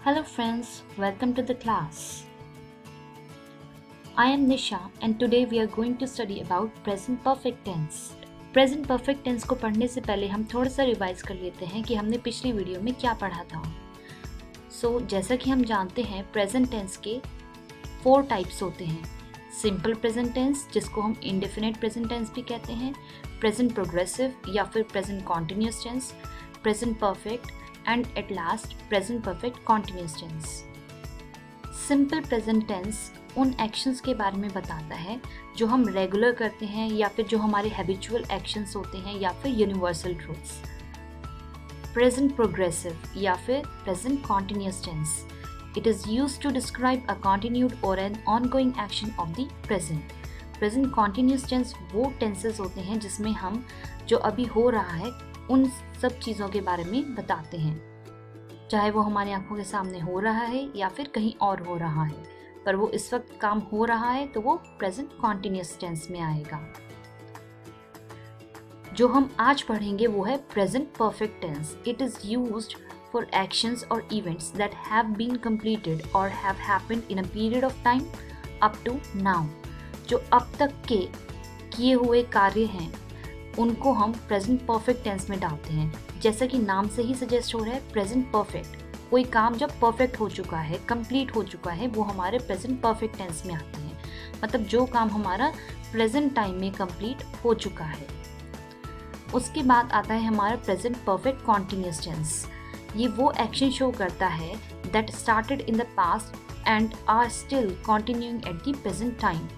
Hello friends, welcome to the class. I am Nisha and today we are going to study about present perfect tense. Present perfect tense को पढ़ने से पहले हम थोड़ा सा revise कर लेते हैं कि हमने पिछली वीडियो में क्या पढ़ा था। जैसा कि हम जानते हैं प्रेजेंट टेंस के 4 टाइप्स होते हैं। सिंपल प्रेजेंट टेंस जिसको हम इंडेफिनिट प्रेजेंट टेंस भी कहते हैं, प्रेजेंट प्रोग्रेसिव या फिर present continuous tense, present perfect and at last present perfect continuous tense. Simple present tense उन एक्शंस के बारे में बताता है जो हम रेगुलर करते हैं या फिर जो हमारे हैबिचुअल एक्शंस होते हैं या फिर यूनिवर्सल ट्रूथ्स। प्रेजेंट प्रोग्रेसिव या फिर present continuous tense, it is used to describe a continued or an ongoing action of the present. Present continuous tense वो टेंसेस होते हैं जिसमें हम जो अभी हो रहा है उन सब चीज़ों के बारे में बताते हैं, चाहे वो हमारी आंखों के सामने हो रहा है या फिर कहीं और हो रहा है, पर वो इस वक्त काम हो रहा है तो वो प्रेजेंट कॉन्टिन्यूस टेंस में आएगा। जो हम आज पढ़ेंगे वो है present perfect tense. It is used for actions or events that have been completed or have happened in a period of time up to now. जो अब तक के किए हुए कार्य हैं उनको हम प्रेजेंट परफेक्ट टेंस में डालते हैं। जैसा कि नाम से ही सजेस्ट हो रहा है प्रेजेंट परफेक्ट, कोई काम जब परफेक्ट हो चुका है, कंप्लीट हो चुका है, वो हमारे प्रेजेंट परफेक्ट टेंस में आते हैं। मतलब जो काम हमारा प्रेजेंट टाइम में कंप्लीट हो चुका है। उसके बाद आता है हमारा प्रेजेंट परफेक्ट कॉन्टिन्यूस टेंस। ये वो एक्शन शो करता है that started in the past and are still continuing at the present time.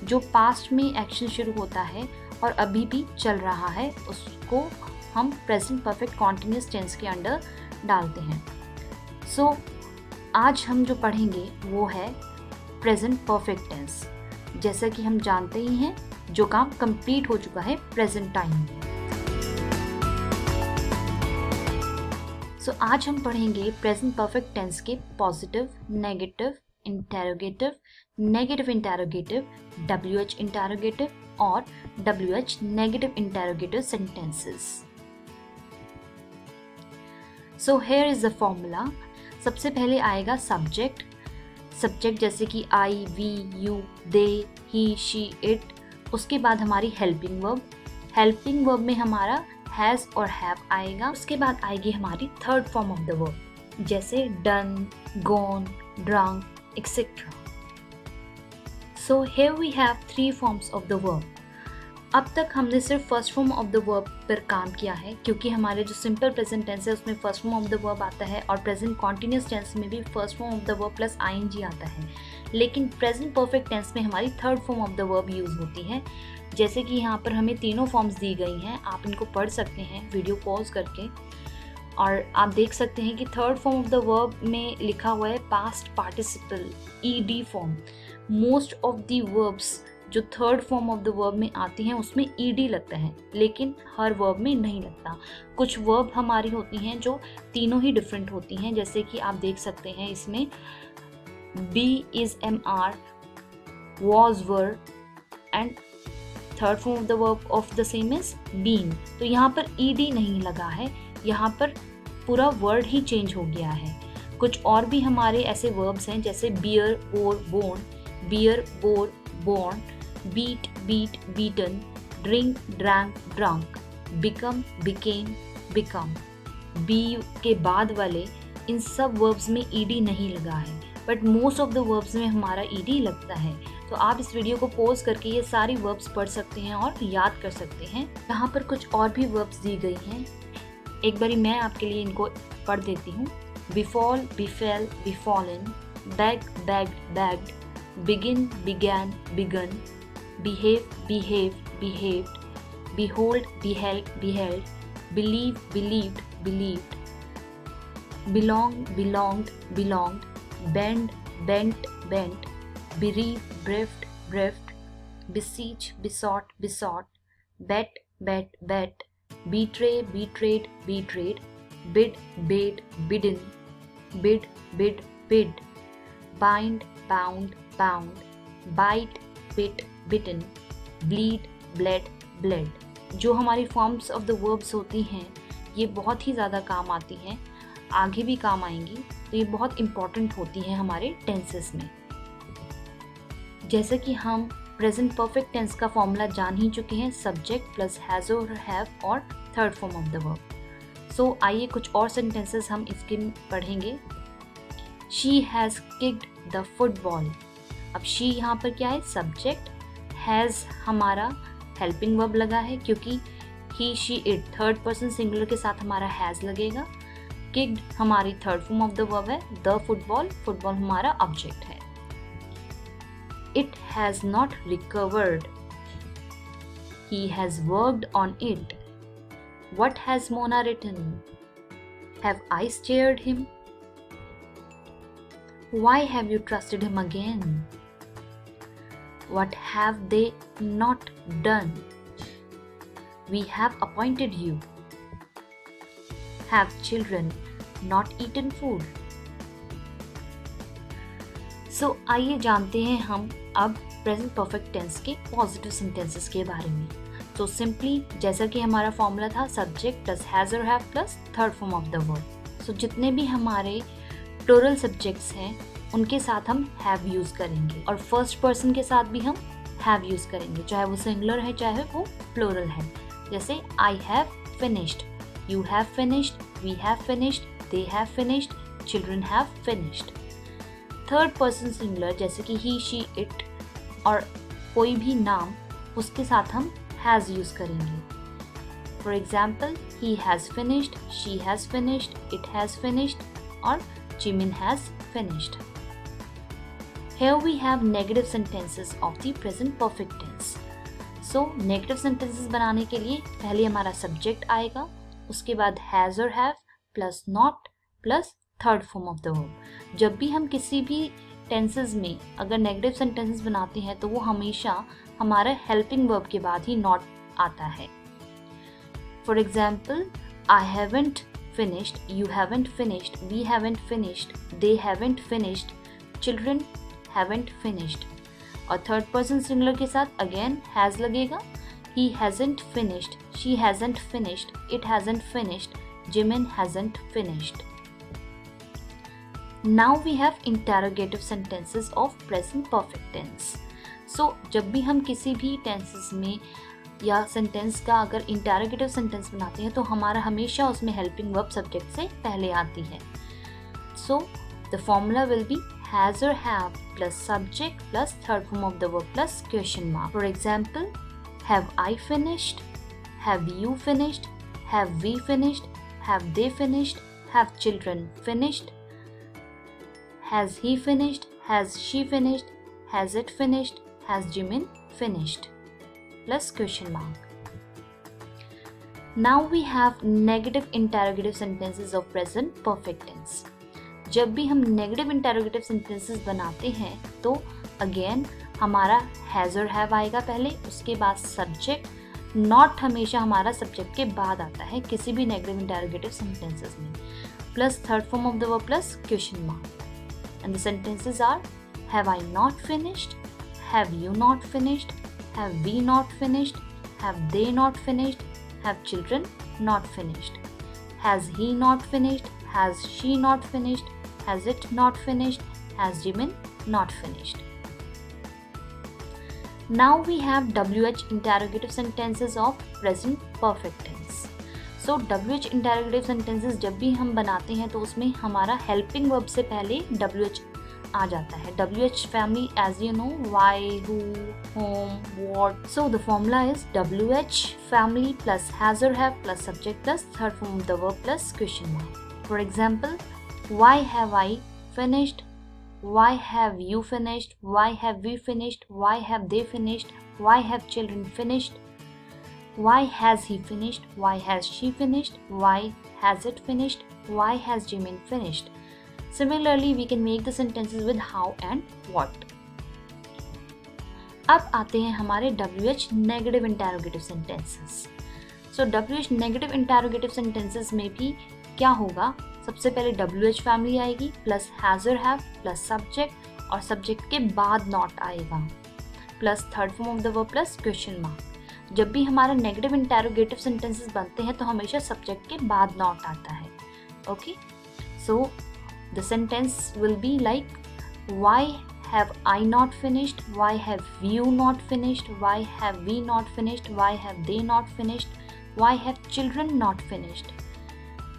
जो पास्ट में एक्शन शुरू होता है और अभी भी चल रहा है उसको हम प्रेजेंट परफेक्ट कॉन्टिन्यूस टेंस के अंडर डालते हैं। आज हम जो पढ़ेंगे वो है प्रेजेंट परफेक्ट टेंस। जैसा कि हम जानते ही हैं जो काम कंप्लीट हो चुका है प्रेजेंट टाइम में। आज हम पढ़ेंगे प्रेजेंट परफेक्ट टेंस के positive, negative, interrogative, negative interrogative, WH interrogative और WH negative interrogative sentences. Here is the formula. सबसे पहले आएगा सब्जेक्ट। सब्जेक्ट जैसे कि I, we, you, they, he, she, it. उसके बाद हमारी हेल्पिंग वर्ब। हेल्पिंग वर्ब में हमारा हैज़ और हैव आएगा। उसके बाद आएगी हमारी third form of the verb जैसे done, gone, drunk, etcetera. Here we have 3 forms of the verb. अब तक हमने सिर्फ first form of the verb पर काम किया है क्योंकि हमारे जो सिंपल प्रेजेंट टेंस है उसमें first form of the verb आता है और प्रेजेंट कॉन्टिन्यूस टेंस में भी first form of the verb plus ING आता है। लेकिन प्रेजेंट परफेक्ट टेंस में हमारी third form of the verb use होती है। जैसे कि यहाँ पर हमें तीनों फॉर्म्स दी गई हैं, आप इनको पढ़ सकते हैं वीडियो पॉज करके और आप देख सकते हैं कि third form of the verb में लिखा हुआ है past participle ED form. Most of the verbs जो third form of the verb में आती हैं उसमें ED लगता है, लेकिन हर वर्ब में नहीं लगता। कुछ वर्ब हमारी होती हैं जो तीनों ही डिफरेंट होती हैं, जैसे कि आप देख सकते हैं इसमें be is MR, was were and third form of the verb of the same is been. तो यहाँ पर ED नहीं लगा है, यहाँ पर पूरा वर्ड ही चेंज हो गया है। कुछ और भी हमारे ऐसे वर्ब्स हैं जैसे bear, bore, born, bear, bore, born, beat, beat, beaten, drink, drank, drunk, become, became, become. B के बाद वाले इन सब वर्ब्स में ED नहीं लगा है, but most of the verbs में हमारा ED लगता है। तो आप इस वीडियो को पॉज करके ये सारी वर्ब्स पढ़ सकते हैं और याद कर सकते हैं। यहाँ पर कुछ और भी वर्ब्स दी गई हैं, एक बारी मैं आपके लिए इनको पढ़ देती हूँ। Befall, befell, befallen, beg, begged, begged, begin, began, begun, behave, behaved, behaved, behold, beheld, beheld, believe, believed, believed, belong, belonged, belonged, bend, bent, bent, bereave, bereft, bereft, beseech, besought, besought, bet, bet, bet, betray, betrayed, betrayed, bid, bade, bidden, bid, bid, bid, bind, bound, bound, bite, bit, bitten, bleed, bled, bled। जो हमारी forms of the verbs होती हैं ये बहुत ही ज़्यादा काम आती हैं। आगे भी काम आएंगी, तो ये बहुत इम्पॉर्टेंट होती हैं हमारे टेंसेस में। जैसे कि हम प्रेजेंट परफेक्ट टेंस का फॉर्मूला जान ही चुके हैं, subject plus has or have और third form of the verb. So आइए कुछ और सेंटेंसेस हम इसके पढ़ेंगे। She has kicked the football. अब शी यहाँ पर क्या है, सब्जेक्ट, हैज़ हमारा हेल्पिंग वर्ब लगा है क्योंकि he she it third person singular के साथ हमारा हैज़ लगेगा। किक्ड हमारी third form of the verb है। द फुटबॉल, फुटबॉल हमारा ऑब्जेक्ट है। It has not recovered. He has worked on it. What has Mona written? Have I scared him? Why have you trusted him again? What have they not done? We have appointed you. Have children not eaten food? सो आइए जानते हैं हम अब present perfect tense के positive sentences के बारे में। तो सिंपली जैसा कि हमारा फॉर्मूला था, subject plus has or have plus third form of the verb. So जितने भी हमारे प्लूरल सब्जेक्ट्स हैं उनके साथ हम हैव यूज़ करेंगे और फर्स्ट पर्सन के साथ भी हम हैव यूज़ करेंगे, चाहे वो सिंगुलर है चाहे वो प्लूरल है। जैसे I have finished, you have finished, we have finished, they have finished, children have finished. Third person singular जैसे कि ही, शी, इट और कोई भी नाम, उसके साथ हम हैज़ यूज़ करेंगे। For example, he has finished, she has finished, it has finished और Jimin has finished. Here we have negative sentences of the present perfect tense. So negative sentences बनाने के लिए पहले हमारा सब्जेक्ट आएगा, उसके बाद has or have plus not plus third form of the verb. जब भी हम किसी भी टेंसेस में अगर नेगेटिव सेंटेंसेस बनाते हैं तो वो हमेशा हमारा हेल्पिंग वर्ब के बाद ही नॉट आता है। For example, I haven't finished, you haven't finished, we haven't finished, they haven't finished, children haven't finished. और थर्ड पर्सन सिंगुलर के साथ अगेन हैज़ लगेगा। He hasn't finished, she hasn't finished, it hasn't finished, Jimin hasn't finished. Now we have interrogative sentences of present perfect tense. So जब भी हम किसी भी tenses में या सेंटेंस का अगर इंटरोगेटिव सेंटेंस बनाते हैं तो हमारा हमेशा उसमें हेल्पिंग वर्ब सब्जेक्ट से पहले आती है। So the formula will be has or have plus subject plus third form of the verb plus question mark. For example, have I finished? Have you finished? Have we finished? Have they finished? Have children finished? Has he finished? Has she finished? Has it finished? Has Jimin finished? Plus question mark. Now we have negative interrogative sentences of present perfect tense. जब भी हम negative interrogative sentences बनाते हैं तो again हमारा has और have आएगा पहले, उसके बाद subject, not हमेशा हमारा subject के बाद आता है किसी भी negative interrogative sentences में, plus third form of the verb plus question mark. And the sentences are, have I not finished? Have you not finished? Have we not finished? Have they not finished? Have children not finished? Has he not finished? Has she not finished? Has it not finished? Has Jimin not finished? Now we have WH interrogative sentences of present perfect tense. So WH interrogative sentences जब भी हम बनाते हैं तो उसमें हमारा helping verb से पहले WH आ जाता है। WH family as you know, why, who, whom, what. So the formula is WH family plus has or have plus subject plus third form of the verb plus question mark. For example, why have I finished, why have you finished, why have we finished, why have they finished, why have children finished, why has he finished, why has she finished, why has it finished, why has Jimin finished. Similarly, we can make the sentences with how and what. अब आते हैं हमारे WH negative interrogative sentences. So WH negative interrogative sentences में भी क्या होगा, सबसे पहले WH फैमिली आएगी प्लस has और have प्लस सब्जेक्ट और सब्जेक्ट के बाद नॉट आएगा plus third form of the verb plus question mark. जब भी हमारा नेगेटिव इंटरोगेटिव सेंटेंसेस बनते हैं तो हमेशा सब्जेक्ट के बाद नॉट आता है। Okay, So the sentence will be like, why have I not finished? Why have you not finished? Why have we not finished? Why have they not finished? Why have children not finished?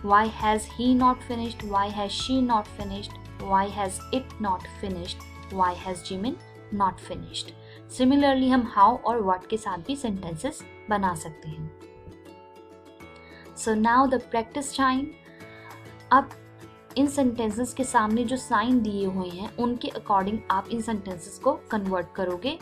Why has he not finished? Why has she not finished? Why has it not finished? Why has Jimin not finished? Similarly हम how और what के साथ भी sentences बना सकते हैं. So now the practice time. अब इन sentences के सामने जो साइन दिए हुए हैं उनके अकॉर्डिंग आप इन sentences को कन्वर्ट करोगे.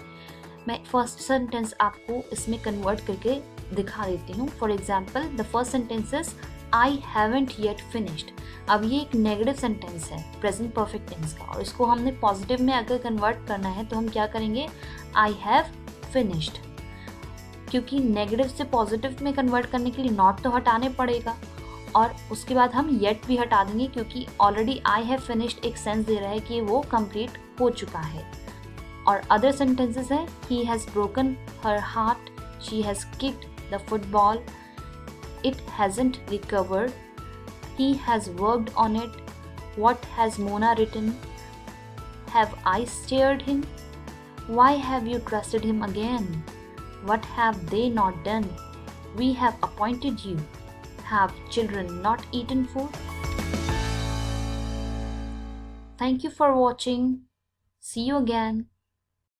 मैं फर्स्ट सेंटेंस आपको इसमें कन्वर्ट करके दिखा देती हूँ. For example the first sentence is I haven't yet finished. अब ये एक नेगेटिव सेंटेंस है प्रेजेंट परफेक्ट टेंस का, और इसको हमने पॉजिटिव में अगर कन्वर्ट करना है तो हम क्या करेंगे, आई हैव फिनिश्ड. क्योंकि नेगेटिव से पॉजिटिव में कन्वर्ट करने के लिए नॉट तो हटाने पड़ेगा, और उसके बाद हम येट भी हटा देंगे क्योंकि ऑलरेडी आई हैव फिनिश्ड एक सेंस दे रहा है कि वो कंप्लीट हो चुका है. और अदर सेंटेंसेस है, he has broken her heart, she has kicked the football, it hasn't recovered, he has worked on it, what has Mona written, have I scared him, why have you trusted him again, what have they not done, we have appointed you, have children not eaten food. Thank you for watching. See you again.